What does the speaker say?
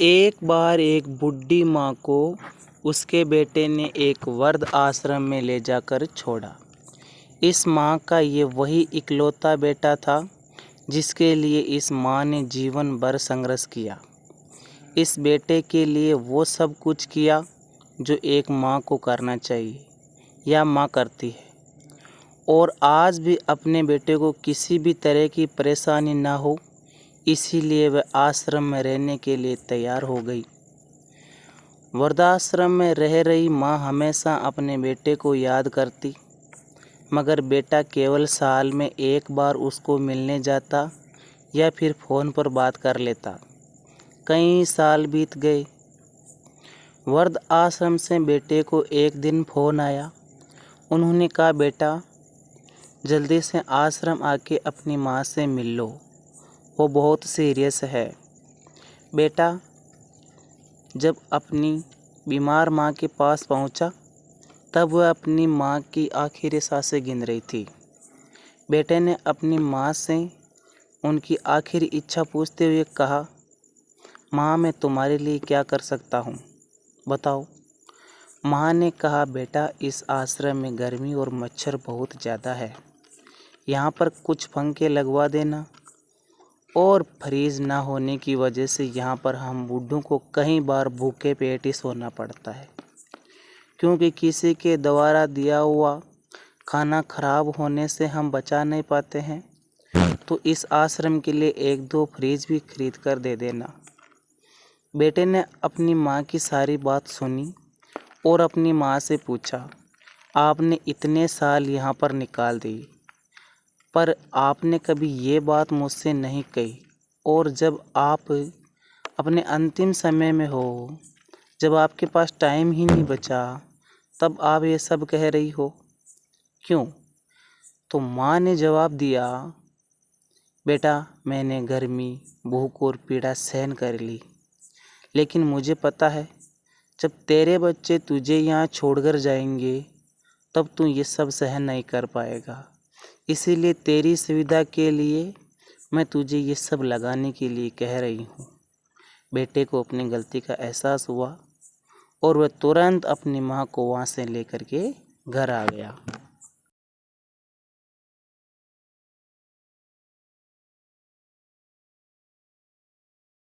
एक बार एक बूढ़ी माँ को उसके बेटे ने एक वृद्ध आश्रम में ले जाकर छोड़ा। इस माँ का ये वही इकलौता बेटा था जिसके लिए इस माँ ने जीवन भर संघर्ष किया। इस बेटे के लिए वो सब कुछ किया जो एक माँ को करना चाहिए या माँ करती है, और आज भी अपने बेटे को किसी भी तरह की परेशानी ना हो, इसीलिए वह आश्रम में रहने के लिए तैयार हो गई। वृद्धाश्रम में रह रही माँ हमेशा अपने बेटे को याद करती, मगर बेटा केवल साल में एक बार उसको मिलने जाता या फिर फ़ोन पर बात कर लेता। कई साल बीत गए। वृद्ध आश्रम से बेटे को एक दिन फ़ोन आया। उन्होंने कहा, बेटा जल्दी से आश्रम आके अपनी माँ से मिल लो, वो बहुत सीरियस है। बेटा जब अपनी बीमार माँ के पास पहुँचा तब वह अपनी माँ की आखिरी सांसें गिन रही थी। बेटे ने अपनी माँ से उनकी आखिरी इच्छा पूछते हुए कहा, माँ मैं तुम्हारे लिए क्या कर सकता हूँ, बताओ। माँ ने कहा, बेटा इस आश्रम में गर्मी और मच्छर बहुत ज़्यादा है, यहाँ पर कुछ पंखे लगवा देना, और फ्रीज ना होने की वजह से यहाँ पर हम बूढ़ों को कई बार भूखे पेट ही सोना पड़ता है, क्योंकि किसी के द्वारा दिया हुआ खाना खराब होने से हम बचा नहीं पाते हैं। तो इस आश्रम के लिए एक दो फ्रिज भी खरीद कर दे देना। बेटे ने अपनी माँ की सारी बात सुनी और अपनी माँ से पूछा, आपने इतने साल यहाँ पर निकाल दिए, पर आपने कभी ये बात मुझसे नहीं कही, और जब आप अपने अंतिम समय में हो, जब आपके पास टाइम ही नहीं बचा, तब आप ये सब कह रही हो, क्यों? तो माँ ने जवाब दिया, बेटा मैंने गर्मी, भूख और पीड़ा सहन कर ली, लेकिन मुझे पता है जब तेरे बच्चे तुझे यहाँ छोड़कर जाएंगे तब तू ये सब सहन नहीं कर पाएगा। इसीलिए तेरी सुविधा के लिए मैं तुझे ये सब लगाने के लिए कह रही हूँ। बेटे को अपनी गलती का एहसास हुआ और वह तुरंत अपनी माँ को वहाँ से लेकर के घर आ गया।